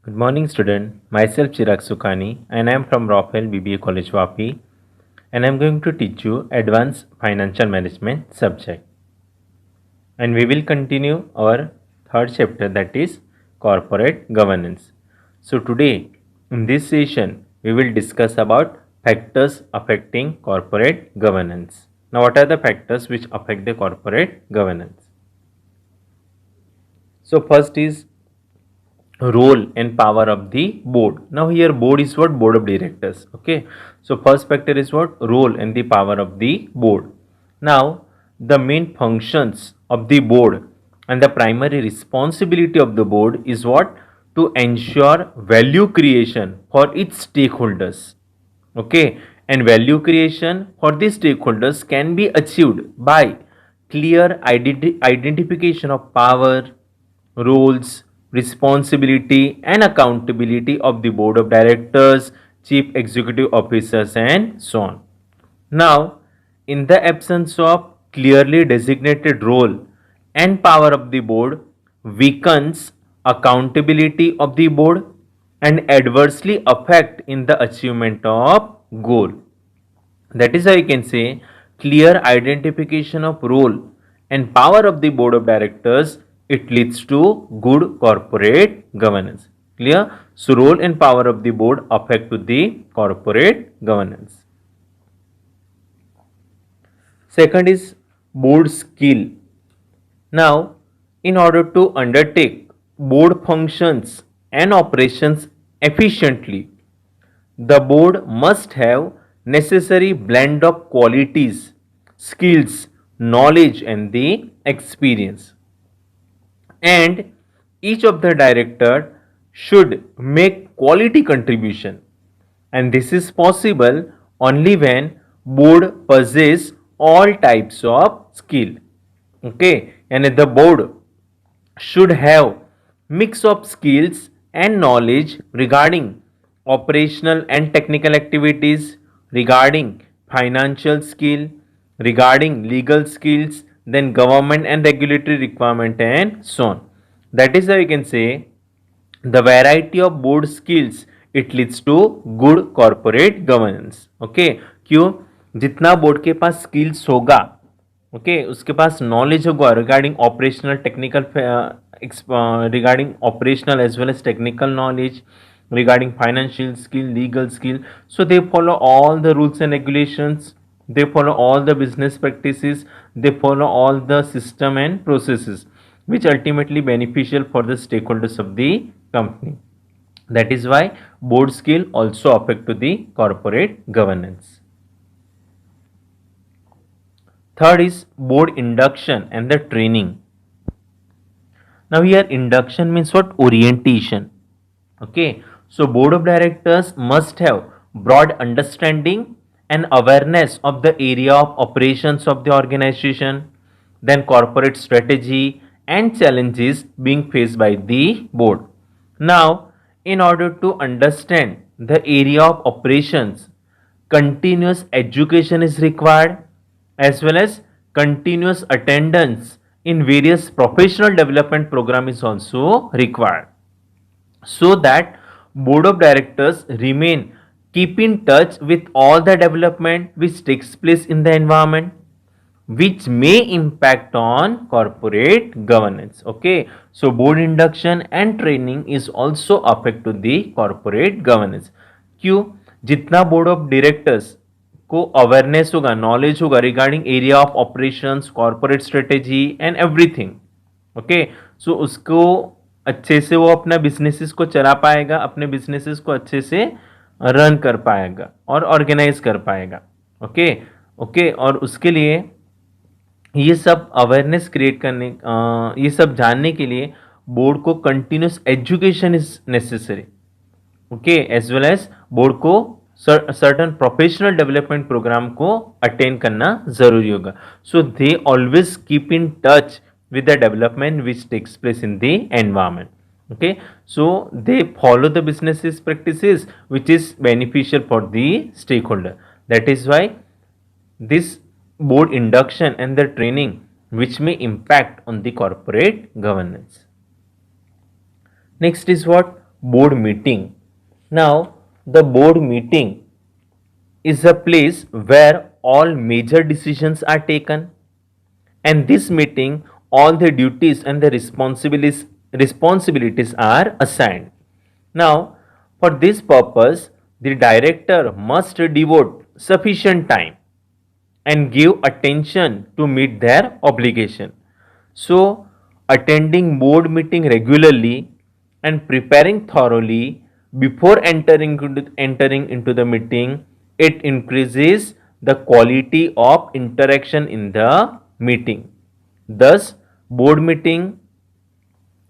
Good morning, student. Myself Chirag Sukhani, and I am from Rafael BBA College Vapi, and I am going to teach you Advanced Financial Management subject. And we will continue our third chapter, that is Corporate Governance. So today, in this session, we will discuss about factors affecting corporate governance. Now, what are the factors which affect the corporate governance? So first is role and power of the board. Now here board is what? Board of directors. Okay, so first factor is what? Role and the power of the board. Now the main functions of the board and the primary responsibility of the board is what? To ensure value creation for its stakeholders. Okay, and value creation for the stakeholders can be achieved by clear identification of power, roles, responsibility, and accountability of the board of directors, chief executive officers, and so on. Now, in the absence of clearly designated role and power of the board, weakens accountability of the board and adversely affect in the achievement of goal. That is how you can say clear identification of role and power of the board of directors, it leads to good corporate governance. Clear? So role and power of the board affect to the corporate governance. Second is board skill. Now, in order to undertake board functions and operations efficiently, the board must have necessary blend of qualities, skills, knowledge and the experience. And each of the director should make quality contribution, and this is possible only when board possess all types of skill. Okay, and the board should have mix of skills and knowledge regarding operational and technical activities, regarding financial skill, regarding legal skills, then government and regulatory requirement and so on. That is how you can say the variety of board skills, it leads to good corporate governance. Okay क्यों? जितना board के पास skills होगा, okay उसके पास knowledge होगा regarding operational technical, regarding operational as well as technical knowledge, regarding financial skill, legal skill, so they follow all the rules and regulations, they follow all the business practices, they follow all the system and processes which ultimately beneficial for the stakeholders of the company. That is why board skill also affect to the corporate governance. Third is board induction and the training. Now here induction means what? Orientation. Okay, so board of directors must have broad understanding and awareness of the area of operations of the organization, then corporate strategy and challenges being faced by the board. Now, in order to understand the area of operations, continuous education is required as well as continuous attendance in various professional development program is also required, so that board of directors remain keep in touch with all the development which takes place in the environment, which may impact on corporate governance. Okay, so board induction and training is also affect to the corporate governance. क्यों? जितना board of directors को awareness होगा, knowledge होगा regarding area of operations, corporate strategy and everything, okay so उसको अच्छे से वो अपना बिजनेसेस को चला पाएगा, अपने बिजनेसेस को अच्छे से रन कर पाएगा और ऑर्गेनाइज कर पाएगा. ओके ओके और उसके लिए ये सब अवेयरनेस क्रिएट करने, ये सब जानने के लिए बोर्ड को continuous education is necessary. Okay as well as board को सर्टन प्रोफेशनल डेवलपमेंट प्रोग्राम को अटेंड करना जरूरी होगा. So they always keep in touch with the development which takes place in the environment. Okay, so they follow the businesses practices which is beneficial for the stakeholder. That is why this board induction and the training which may impact on the corporate governance. Next is what? board meeting. Now, the board meeting is a place where all major decisions are taken, and this meeting all the duties and the responsibilities are assigned. Now, for this purpose, the director must devote sufficient time and give attention to meet their obligation. So, attending board meeting regularly and preparing thoroughly before entering into the meeting, it increases the quality of interaction in the meeting. Thus, board meeting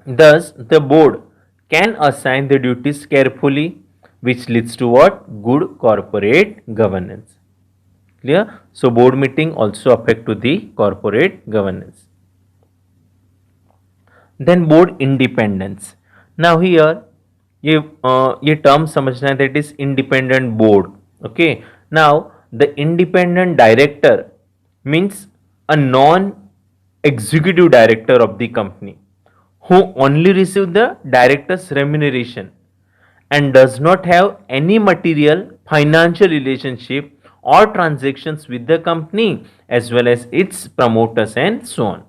Thus, the board can assign the duties carefully, which leads to what? Good corporate governance. Clear? So, board meeting also affect to the corporate governance. Then board independence. Now here ये term समझना है, that is independent board. Okay. Now the independent director means a non-executive director of the company who only receive the director's remuneration and does not have any material financial relationship or transactions with the company as well as its promoters and so on,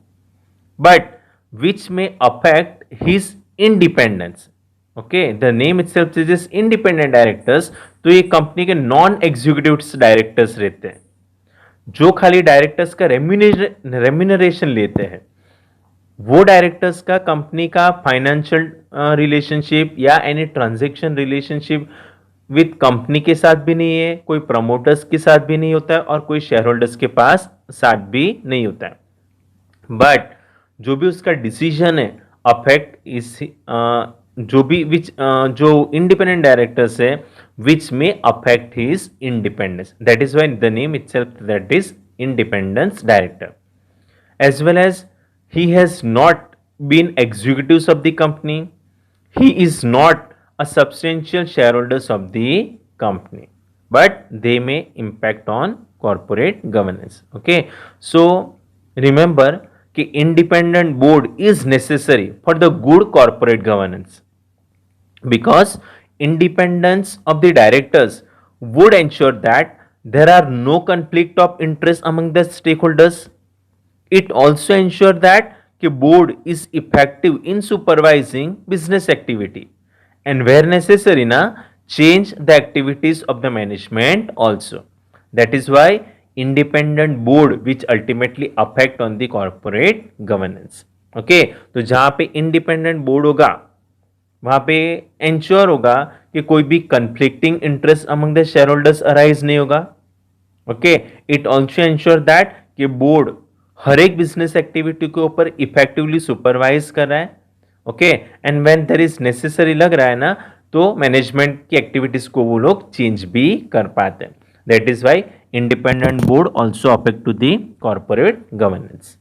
but which may affect his independence. Okay, the name itself suggests independent directors. तो ये company के non executive directors रहते हैं जो खाली directors का remuneration लेते हैं. वो डायरेक्टर्स का कंपनी का फाइनेंशियल रिलेशनशिप या any transaction relationship with company के साथ भी नहीं है, कोई प्रमोटर्स के साथ भी नहीं होता है और कोई शेयर होल्डर्स के पास साथ भी नहीं होता है. बट जो भी उसका डिसीजन है अफेक्ट इस जो भी जो इंडिपेंडेंट डायरेक्टर्स है विच में affect his independence. That is why the name itself that is independence director. As well as he has not been executives of the company, he is not a substantial shareholders of the company, but they may impact on corporate governance. Okay, so remember कि independent board is necessary for the good corporate governance because independence of the directors would ensure that there are no conflict of interest among the stakeholders. It also ensures that the board is effective in supervising business activity and where necessary change the activities of the management also. That is why independent board which ultimately affect on the corporate governance. Okay, तो जहां पे independent board होगा वहां पे ensure होगा कि कोई भी conflicting interest among the shareholders arise नहीं होगा. Okay, it also ensure that कि board हर एक बिजनेस एक्टिविटी के ऊपर इफेक्टिवली सुपरवाइज कर रहा है. Okay, and when there is necessary लग रहा है तो मैनेजमेंट की एक्टिविटीज को वो लोग चेंज भी कर पाते हैं. That is why independent board also affect to the corporate governance.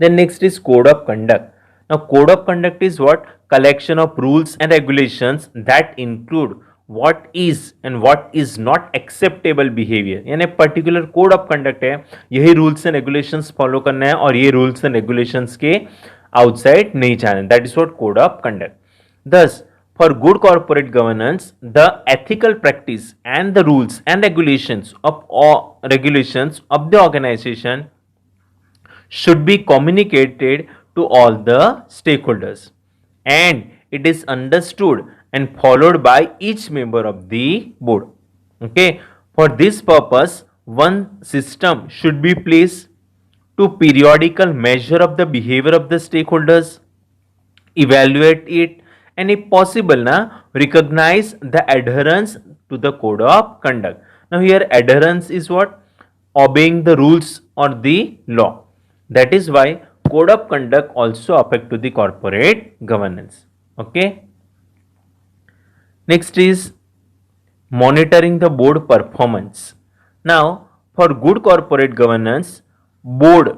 Then next is code of conduct. Now code of conduct is what? Collection of rules and regulations that include what is and what is not acceptable behavior. यानी particular code of conduct है, यही rules and regulations follow करना है और ये rules and regulations के outside नहीं जाना. That is what code of conduct. Thus, for good corporate governance, the ethical practice and the rules and regulations of the organization should be communicated to all the stakeholders, and it is understood and followed by each member of the board. Okay, for this purpose, one system should be placed to periodical measure of the behavior of the stakeholders, evaluate it, and if possible recognize the adherence to the code of conduct. Now here adherence is what? Obeying the rules or the law. That is why code of conduct also affect to the corporate governance. Okay. Next is monitoring the board performance. Now for good corporate governance, board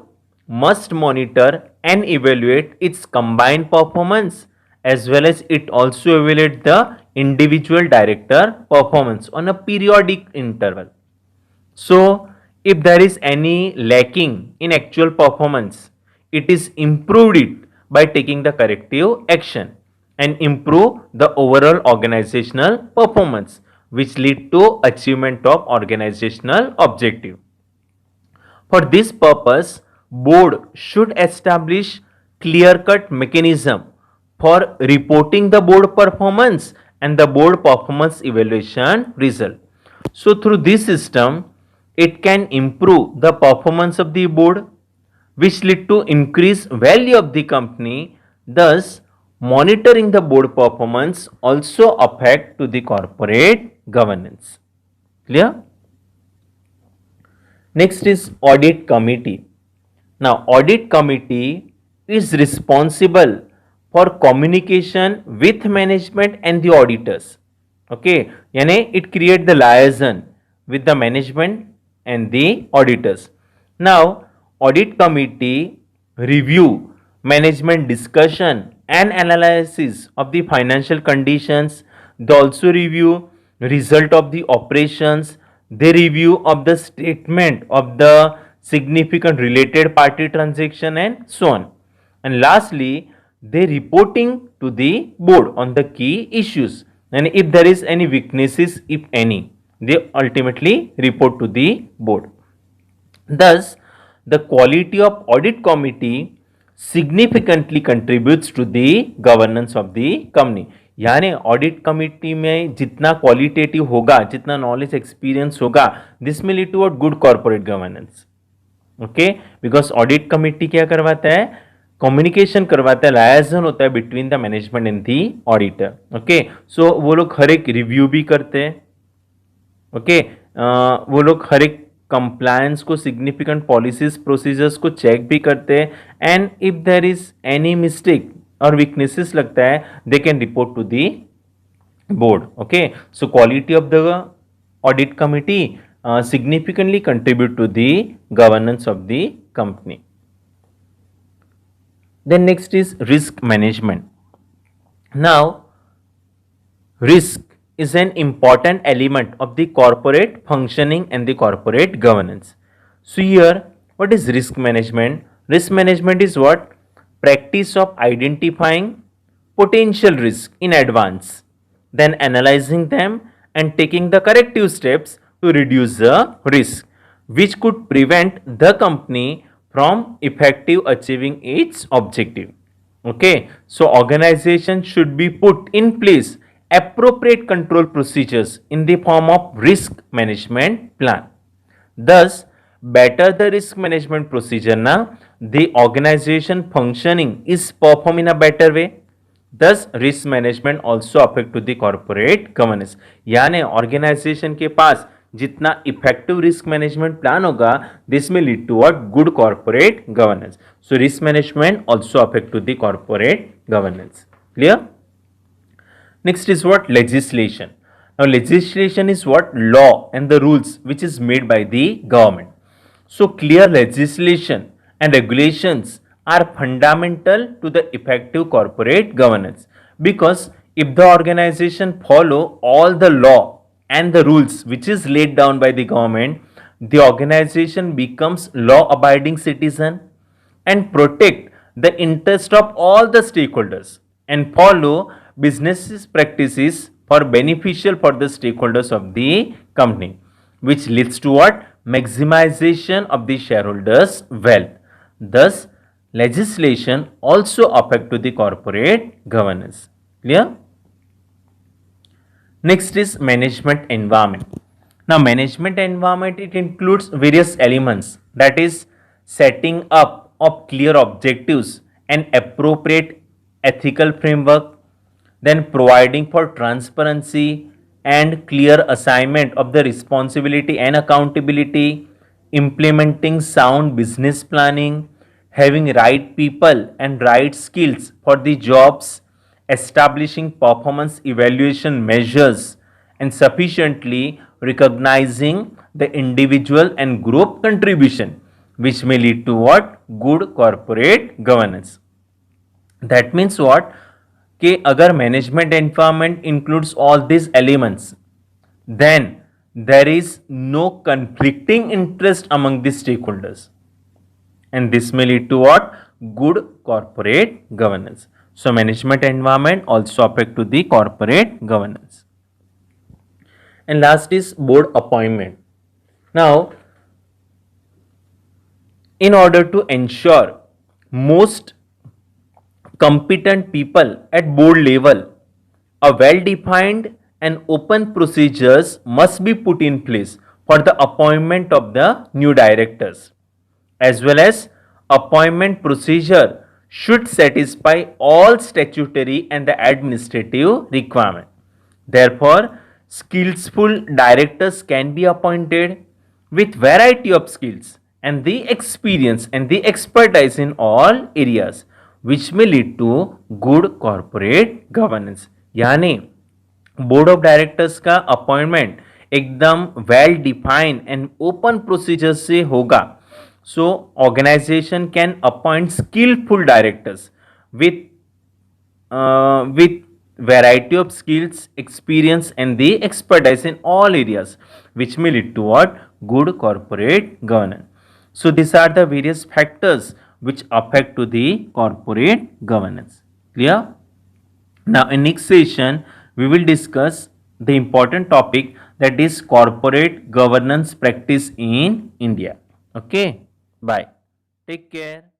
must monitor and evaluate its combined performance as well as it also evaluate the individual director performance on a periodic interval. So if there is any lacking in actual performance, it is improved it by taking the corrective action, and improve the overall organizational performance, which lead to achievement of organizational objective. For this purpose, board should establish clear-cut mechanism for reporting the board performance and the board performance evaluation result. So through this system, it can improve the performance of the board, which lead to increase value of the company. Thus, monitoring the board performance also affect to the corporate governance. Clear? Next is audit committee. Now, audit committee is responsible for communication with management and the auditors. Okay, यानी it create the liaison with the management and the auditors. Now, audit committee review management discussion and analysis of the financial conditions. They also review result of the operations. They review of the statement of the significant related party transaction and so on. And lastly, they reporting to the board on the key issues, and if there is any weaknesses, if any, they ultimately report to the board. Thus, the quality of audit committee significantly contributes to the governance of the company. यानी audit committee में जितना qualitative होगा, जितना knowledge experience होगा, this में lead to good corporate governance. Okay, because audit committee क्या करवाता है, कम्युनिकेशन करवाता है, लायजन होता है between the management and the auditor. Okay, so वो लोग हर एक रिव्यू भी करते हैं. ओके, वो लोग हर एक कंप्लायंस को, सिग्निफिकेंट पॉलिसीज प्रोसीजर्स को चेक भी करते हैं, and if there is any mistake और वीकनेसेस लगता है, they can report to the board. Okay, so quality of the audit committee significantly contribute to the governance of the company. Then next is risk management. Now, risk is an important element of the corporate functioning and the corporate governance. So here, what is risk management? Risk management is what? Practice of identifying potential risk in advance, then analyzing them and taking the corrective steps to reduce the risk, which could prevent the company from effective achieving its objective. Okay, so organization should be put in place appropriate control procedures in the form of risk management plan. Thus, better the risk management procedure na, the organization functioning is performed in a better way. Thus, risk management also affect to the corporate governance. यानी organization के पास जितना effective risk management plan होगा, this में lead to what? Good corporate governance. So risk management also affect to the corporate governance. Clear? Next is what? Legislation. Now legislation is what? Law and the rules which is made by the government. So clear legislation and regulations are fundamental to the effective corporate governance, because if the organization follow all the law and the rules which is laid down by the government, the organization becomes law abiding citizen and protect the interest of all the stakeholders and follow business practices for beneficial for the stakeholders of the company, which leads to what? Maximization of the shareholders wealth. Thus, legislation also affect to the corporate governance. Clear? Next is management environment. Now, management environment, it includes various elements, that is setting up of clear objectives and appropriate ethical framework, then providing for transparency and clear assignment of the responsibility and accountability, implementing sound business planning, having right people and right skills for the jobs, establishing performance evaluation measures, and sufficiently recognizing the individual and group contribution, which may lead to what? Good corporate governance. That means what? कि अगर management environment includes all these elements, then there is no conflicting interest among the stakeholders. And this may lead to what? Good corporate governance. So management environment also affect to the corporate governance. And last is board appointment. Now, in order to ensure most competent people at board level, a well-defined and open procedures must be put in place for the appointment of the new directors, as well as appointment procedure should satisfy all statutory and the administrative requirement. Therefore, skillful directors can be appointed with variety of skills and the experience and the expertise in all areas, which may lead to good corporate governance. यानी board of directors का appointment एकदम well defined and open procedure से होगा. So organization can appoint skillful directors with variety of skills, experience, and the expertise in all areas, which may lead to what? Good corporate governance. So these are the various factors which affect to the corporate governance. Clear? Now in next session we will discuss the important topic, that is corporate governance practice in India. Okay. Bye. Take care.